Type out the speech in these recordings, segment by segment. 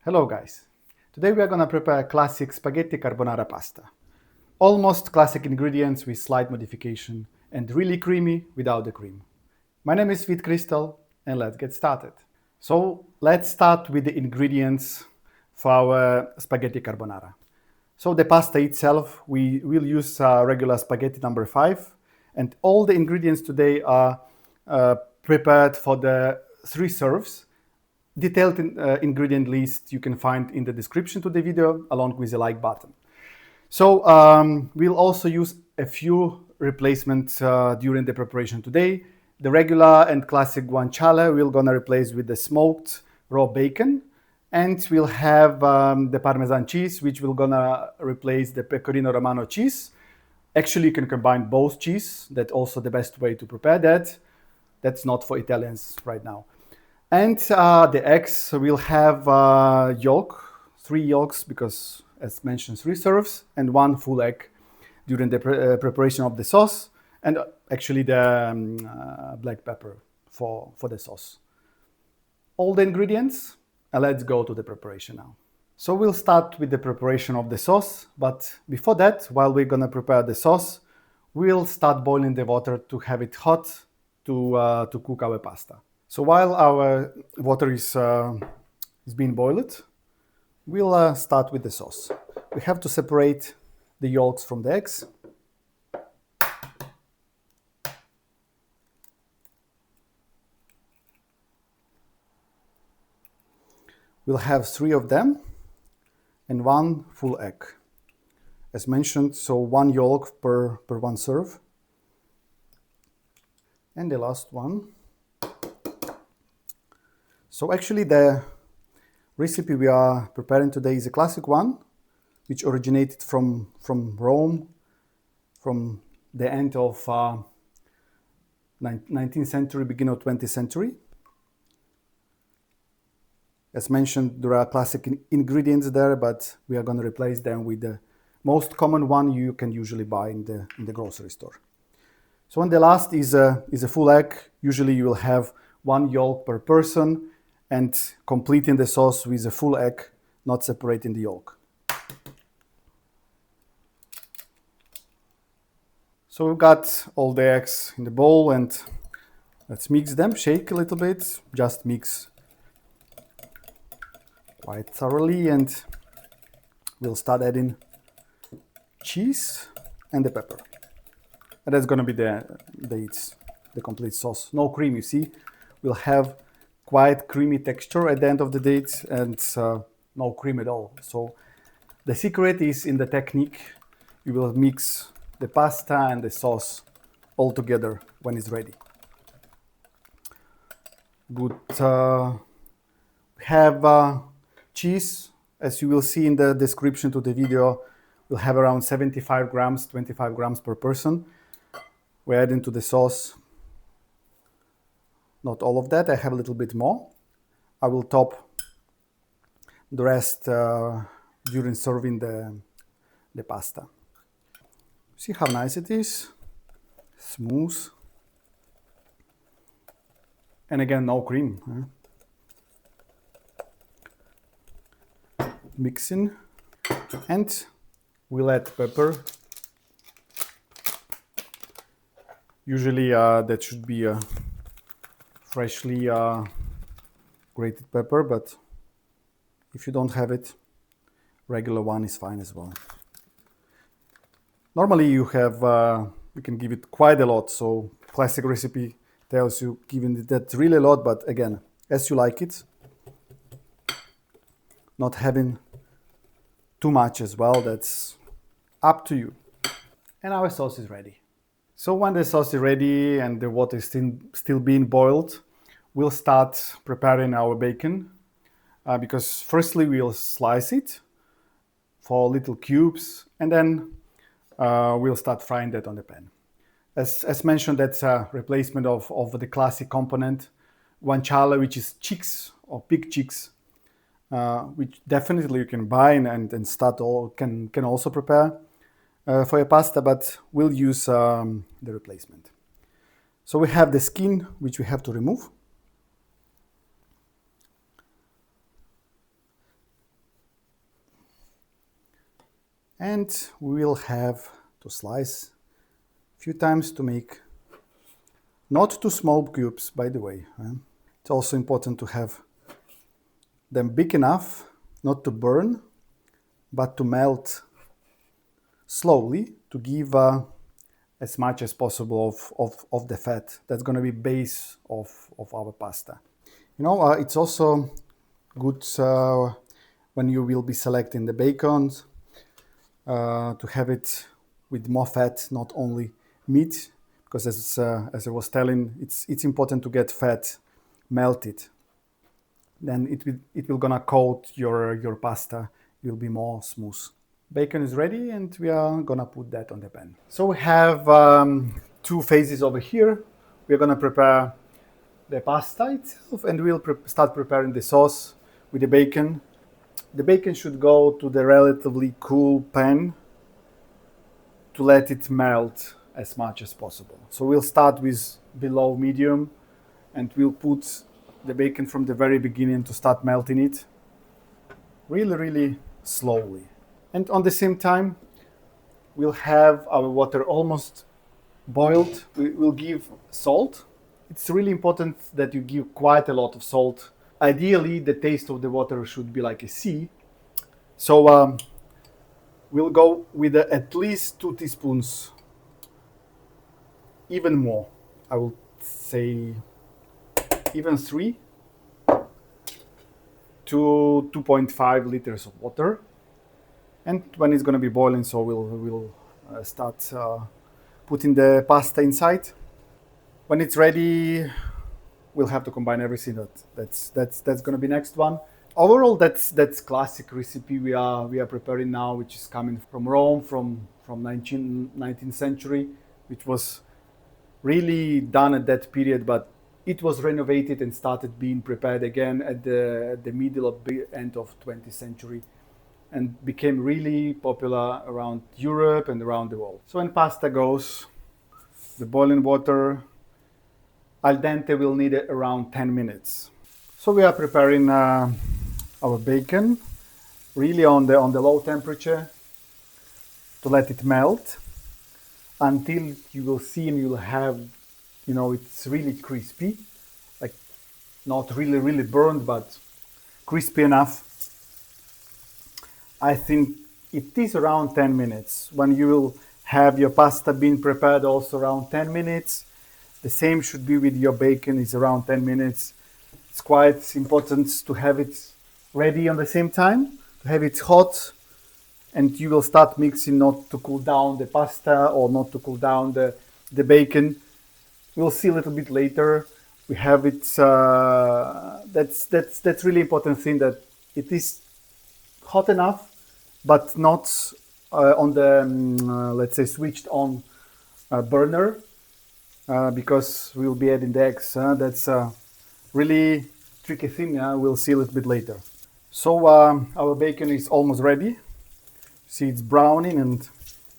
Hello guys, today we are gonna prepare a classic spaghetti carbonara pasta. Almost classic ingredients with slight modification and really creamy without the cream. My name is Kryshtal and let's get started. So let's start with the ingredients for our spaghetti carbonara. So the pasta itself, we will use regular spaghetti number 5, and all the ingredients today are prepared for the 3 serves. Detailed ingredient list you can find in the description to the video along with the like button. So we'll also use a few replacements during the preparation today. The regular and classic guanciale we're gonna replace with the smoked raw bacon, and we'll have the Parmesan cheese, which we're gonna replace the pecorino romano cheese. Actually, you can combine both cheese. That's also the best way to prepare that. That's not for Italians right now. And the eggs, we'll have yolk, 3 yolks, because as mentioned, 3 serves, and 1 full egg during the preparation of the sauce, and actually the black pepper for the sauce. All the ingredients, and let's go to the preparation now. So we'll start with the preparation of the sauce, but before that, while we're gonna prepare the sauce, we'll start boiling the water to have it hot to cook our pasta. So while our water is being boiled, we'll start with the sauce. We have to separate the yolks from the eggs. We'll have 3 of them and 1 full egg. As mentioned, so 1 yolk per 1 serve. And the last one. So actually the recipe we are preparing today is a classic one, which originated from Rome, from the end of 19th century, beginning of 20th century. As mentioned, there are classic ingredients there, but we are going to replace them with the most common one you can usually buy in the grocery store. So and the last is a full egg. Usually you will have 1 yolk per person, and completing the sauce with a full egg, not separating the yolk. So we've got all the eggs in the bowl, and let's mix them, shake a little bit, just mix quite thoroughly, and we'll start adding cheese and the pepper. And that's gonna be the complete sauce. No cream, you see. We'll have quite creamy texture at the end of the day, and no cream at all. So the secret is in the technique. You will mix the pasta and the sauce all together when it's ready. Good. We have cheese, as you will see in the description to the video. We'll have around 75 grams, 25 grams per person. We add into the sauce. Not all of that, I have a little bit more. I will top the rest during serving the pasta. See how nice it is? Smooth. And again, no cream. Mixing. And we'll add pepper. Usually that should be freshly grated pepper, but if you don't have it, regular one is fine as well. Normally you can give it quite a lot, so classic recipe tells you giving it that really a lot, but again, as you like it, not having too much as well, that's up to you. And our sauce is ready. So when the sauce is ready and the water is still being boiled, we'll start preparing our bacon because firstly we'll slice it for little cubes, and then we'll start frying that on the pan. As mentioned, that's a replacement of the classic component guanciale, which is chicks or pig chicks, which definitely you can buy and start can also prepare for your pasta, but we'll use the replacement. So we have the skin, which we have to remove. And we will have to slice a few times to make not too small cubes, by the way. It's also important to have them big enough not to burn, but to melt slowly to give as much as possible of the fat. That's going to be base of our pasta. You know, it's also good when you will be selecting the bacon to have it with more fat, not only meat, because as I was telling, it's important to get fat melted. Then it will gonna coat your pasta. It will be more smooth. Bacon is ready, and we are gonna put that on the pan. So we have two phases over here. We're gonna prepare the pasta itself, and we'll start preparing the sauce with the bacon. The bacon should go to the relatively cool pan to let it melt as much as possible. So we'll start with below medium, and we'll put the bacon from the very beginning to start melting it really, really slowly. And on the same time, we'll have our water almost boiled. We'll give salt. It's really important that you give quite a lot of salt. Ideally, the taste of the water should be like a sea. So we'll go with at least 2 teaspoons, even more. I will say even 3 to 2.5 liters of water. And when it's going to be boiling, so we'll start putting the pasta inside. When it's ready, we'll have to combine everything. That's going to be next one. Overall, that's classic recipe we are preparing now, which is coming from Rome, from 19th century, which was really done at that period, but it was renovated and started being prepared again at the middle of the end of 20th century, and became really popular around Europe and around the world. So when pasta goes, the boiling water, al dente will need it around 10 minutes. So we are preparing our bacon really on the low temperature to let it melt until you will see and you'll have, you know, it's really crispy, like not really, really burned, but crispy enough. I think it is around 10 minutes. When you will have your pasta being prepared, also around 10 minutes. The same should be with your bacon, is around 10 minutes. It's quite important to have it ready on the same time, to have it hot, and you will start mixing not to cool down the pasta or not to cool down the bacon. We'll see a little bit later. We have it, that's really important thing, that it is hot enough, but not on the, let's say, switched on burner, because we'll be adding the eggs. That's a really tricky thing. We'll see a little bit later. So our bacon is almost ready. See, it's browning and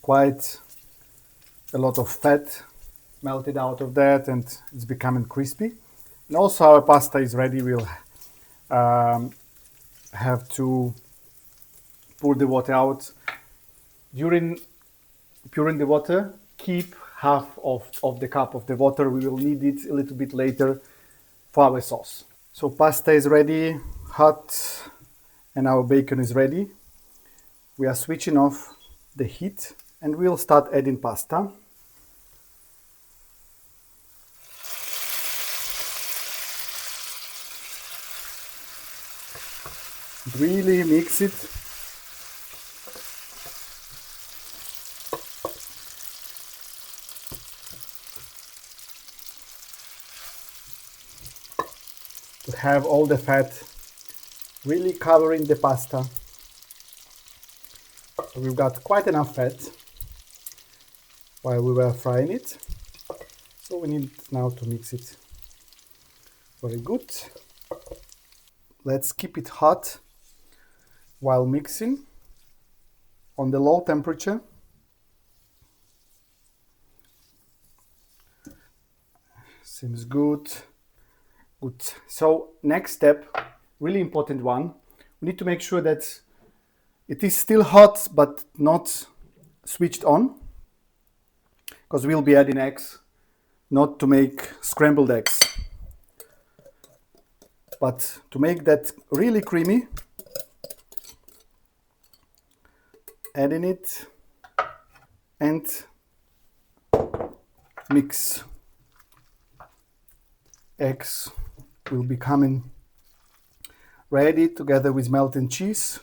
quite a lot of fat melted out of that, and it's becoming crispy. And also our pasta is ready. We'll have to pour the water out. During pouring the water, keep half of the cup of the water. We will need it a little bit later for our sauce. So pasta is ready, hot, and our bacon is ready. We are switching off the heat and we'll start adding pasta. Really mix it. To have all the fat really covering the pasta. So we've got quite enough fat while we were frying it. So we need now to mix it very good. Let's keep it hot while mixing on the low temperature. Seems good. Good. So next step, really important one, we need to make sure that It is still hot, but not switched on, because we'll be adding eggs, not to make scrambled eggs, but to make that really creamy. Adding it and mix. Eggs will be coming ready together with melted cheese.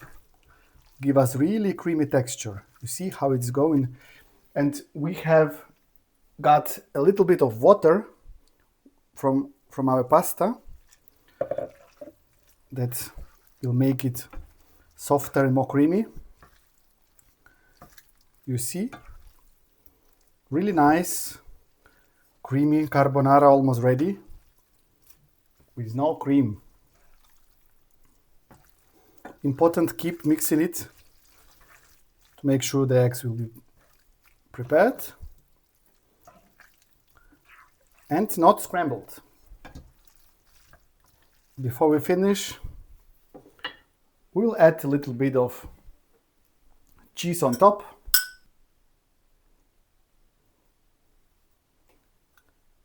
Give us really creamy texture. You see how it's going? And we have got a little bit of water from our pasta that will make it softer and more creamy. You see? Really nice, creamy carbonara almost ready with no cream. Important, keep mixing it to make sure the eggs will be prepared and not scrambled. Before we finish, we'll add a little bit of cheese on top.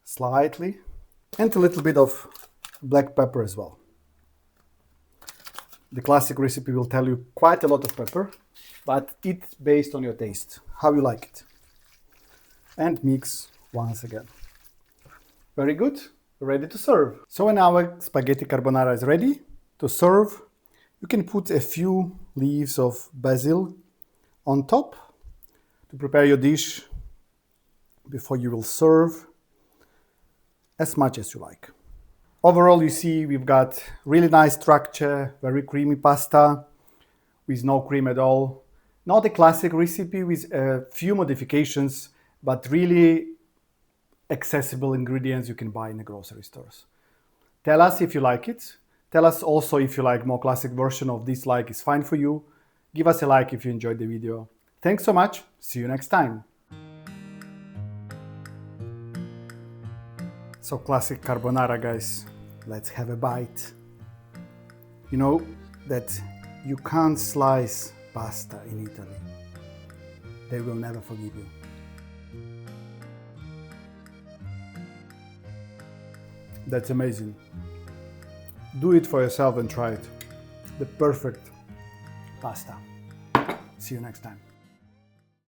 Slightly, and a little bit of black pepper as well. The classic recipe will tell you quite a lot of pepper, but it's based on your taste, how you like it. And mix once again. Very good, ready to serve. So when our spaghetti carbonara is ready to serve, you can put a few leaves of basil on top to prepare your dish before you will serve, as much as you like. Overall, you see we've got really nice structure, very creamy pasta with no cream at all. Not a classic recipe with a few modifications, but really accessible ingredients you can buy in the grocery stores. Tell us if you like it. Tell us also if you like more classic version of this like is fine for you. Give us a like if you enjoyed the video. Thanks so much. See you next time. So classic carbonara, guys. Let's have a bite. You know that you can't slice pasta in Italy. They will never forgive you. That's amazing. Do it for yourself and try it. The perfect pasta. See you next time.